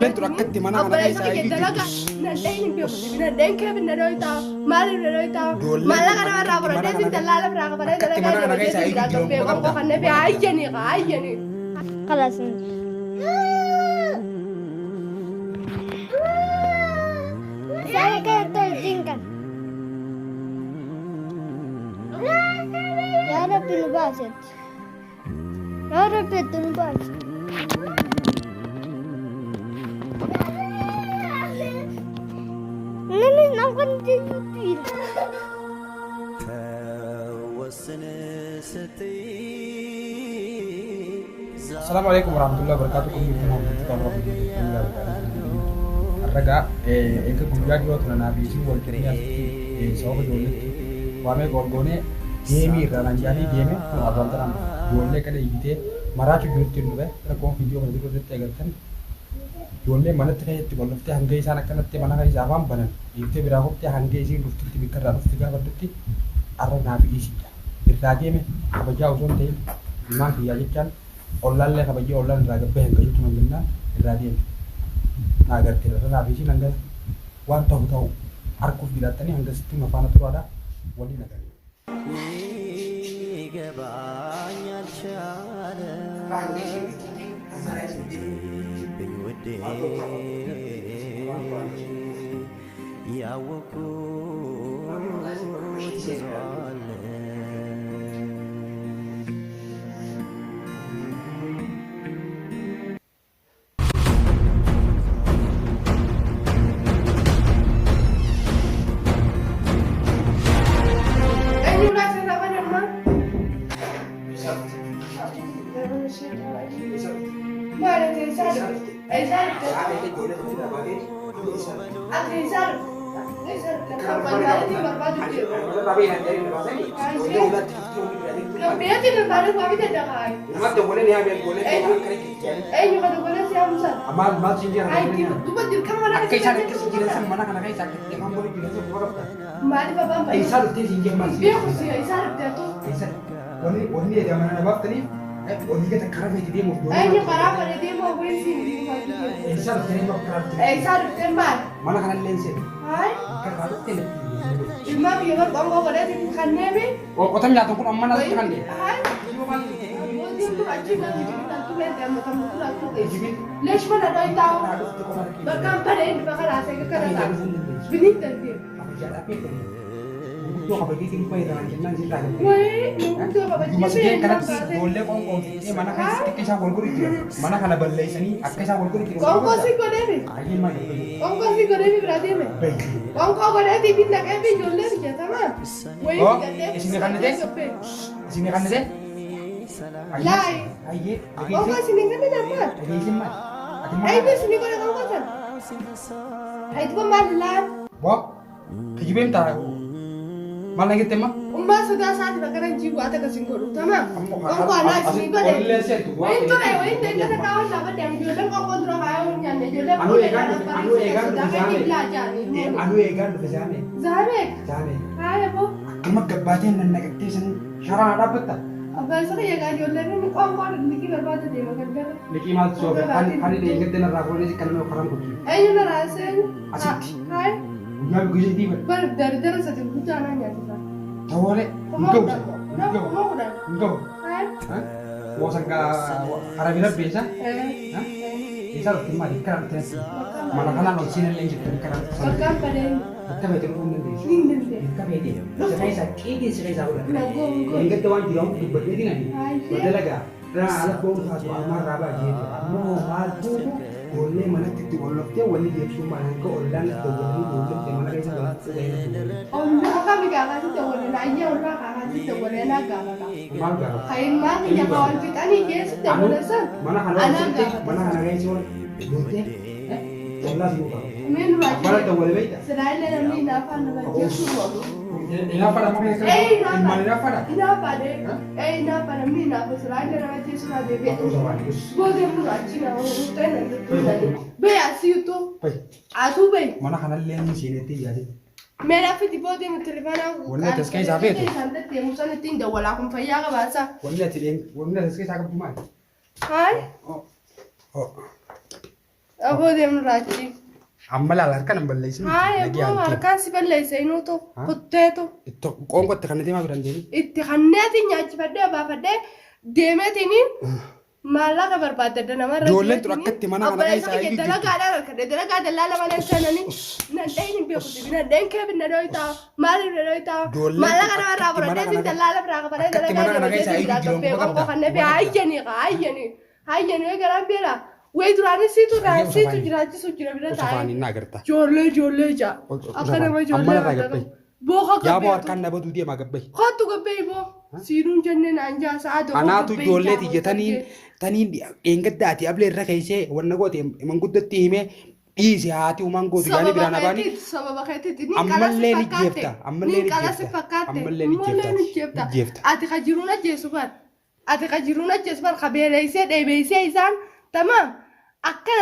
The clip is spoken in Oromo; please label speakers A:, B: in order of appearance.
A: بنت ركضتي ما أنا جاي سايق
B: ندين بيوم ندين كيف ندويتا ما ندويتا ما لا أنا مرة برا دين تلا لا برا برا تلا
A: أنا جاي سايق
B: برا بيوم كم خلنا بعيني عيني
C: خلاص saya kayak terjingkan ya Rabbi lubasit ya Rabbi lubasit ini nampak tidur
A: Assalamualaikum warahmatullahi wabarakatuh. Raga eka guyyaa dhiyoo tuna naabiitii wal qinniyaatti sababa ijoolletti waamee gorgoonee deemii irraa nan jaanii deeme kun arrantaraan ijoollee kana hiitee maraatu jirutti hin dhufe rakkoon viidiyoo kana irratti agartan ijoollee manatti keessatti golloftee hanga isaan akkanatti mana kan isaa afaan banan hiiftee biraa hoftee hanga isiin dhuftutti bikka irraa dhufti gaafadhutti arra naabiisiidha irraa deeme kabajaa osoo hin ta'in ilmaan kiyyaa jechaan ollaallee kabajee ollaan irraa gabbee hanga jutuma jennaan irraa deeme. Nagarti rasa habis ini nangga wan tahu harkus dilatani hangga situ mafana tu ada wali nagari. Oni kita karena itu dia mau.
B: Ini karena dia mau bensin.
A: Esar terima kartu.
B: Esar terima.
A: Mana kanan lensin?
B: Hai.
A: Kartu tele.
B: Imam yang bangga pada di kanne
A: Oh, kota jatuh pun aman atau kan dia?
B: Hai. Itu aja kan itu lagi kamu tuh itu. Lepas mana ada tahu? Bahkan pada ini bahkan rasa kekerasan. Benih tadi.
A: Apa jadi apa itu? Itu apa gitu ini pada jangan sih tadi.
B: Woi, itu apa sih?
A: Maksudnya karena boleh kongkong mana kan kisah kongkong itu. Mana kan ada beli sini, kisah kongkong itu.
B: Kongkong sih kau deh.
A: Ayo mana?
B: Kongkong sih kau deh berarti me. Kongkong kau deh tipe nak apa jual deh kita mah. Woi,
A: sini kan deh. Sini kan deh.
B: Lai.
A: Ayo.
B: Kongkong sini kan apa?
A: Ayo sini mah.
B: Ayo sini kau deh kongkong kan. Ayo itu malam.
A: Wah, kejibem tahu. Mana gitu mah?
B: Umma sudah saat bakaran jiwa ada kesinggung, tamam? Kongkong anak sini kau deh. Itu deh, itu kita kawan sahabat yang jual deh kongkong terus kau nyanyi jual deh.
A: Anu egan
B: belajar.
A: Anu egan bersama.
B: Zamek.
A: Zane.
B: Hai bu.
A: Cuma kebatin dan negatif sen syarah ada betul.
B: Apa sih ya kan jual deh ini kongkong niki berbeda deh makan deh.
A: Niki mal sobat kan ini ingat dengan ragu ini kalau karam kuci.
B: Ayo narasen.
A: Asik.
B: Hai.
A: Udah begitu tiba.
B: Dari satu buta nanya kita.
A: Tahu le. Engkau.
B: Hai.
A: Mau sangka karabiner biasa? Bisa loh cuma di kerang tes. Mana kanan lo sini lagi di kerang.
B: Makan pada ini.
A: Kita betul betul nanti.
B: Ini deh.
A: Kita beda. Sekarang saya kiki sekarang saya udah.
B: Nggak.
A: Ingat tuan bilang di berdiri nggak nih?
B: Hai.
A: Berdiri lagi. Nah, alat bom satu amar raba jadi. Mau maju. Boleh mana titik goloknya wali dia cuma ke orang itu wali golok yang mana kita golok.
B: Oh, kami kakak itu boleh nanya orang kakak itu boleh naga kakak.
A: Mangga.
B: Kain mana ya kawan kita nih dia sudah boleh san.
A: Mana kalau mana kalau kayak cuma bote. Allah semua.
B: Min
A: Mana
B: wajib.
A: tuh boleh baca.
B: Selain dari ini apa namanya semua.
A: Ini apa namanya? Ini apa dah?
B: Ini apa deh? Ini apa namanya? Ini apa selain dari wajib semua deh.
A: Aku sama Agus.
B: Boleh wajib na orang itu. Be asih itu.
A: Baik.
B: Atu be.
A: Mana kanal lain sini jadi.
B: मेरा फिर दिपो दे मुझे रिवाना
A: वरना किसके हिसाब से तो
B: संदे ते मुझे ने तीन दवाला कम फैया का बासा
A: वरना इसके साथ घुमा
B: हाय
A: ओ
B: Aboo deemnu raachi.
A: Amma laala harka nan balleessin.
B: Haaya boo harkaan si balleessa inuutu kutteetu.
A: Qoonqotti kan deemaa biran deemi.
B: Itti kanneetiin nyaachifadhee baafadhee deemeetiniin maallaqa barbaadadda namarra.
A: Ijoolleen tura akkatti mana kana keessa
B: jirti. Dalagaadhaan harkadhe dalagaa dallaa malee sananii nadheen hin beekuti nadheen keefi na dho'itaa maaliif na dho'itaa maallaqa namarraa fudhadhee si dallaa biraa qabatee dalagaa dabalatee si biraa qabbee qonkoo kannee fi hayyanii garaan beelaa. Wait, Rani, see to Jirachi, Jirachi, Jole, ja. Akana, Jole, Boha,
A: Yabo can never do the Magabe.
B: Hot to go, baby. Sirun Janin and Jas, I don't
A: know. Anatu Jole, Tanin, Inget that, Yable Rakese, when I got him among good team, easy heart to Mango, the Granabani. Some of a lady gift. I'm a lady gift.
B: At the Kajuruna Jesuat. At the Kajuruna Jesper Habere said, A. Tamam. Akan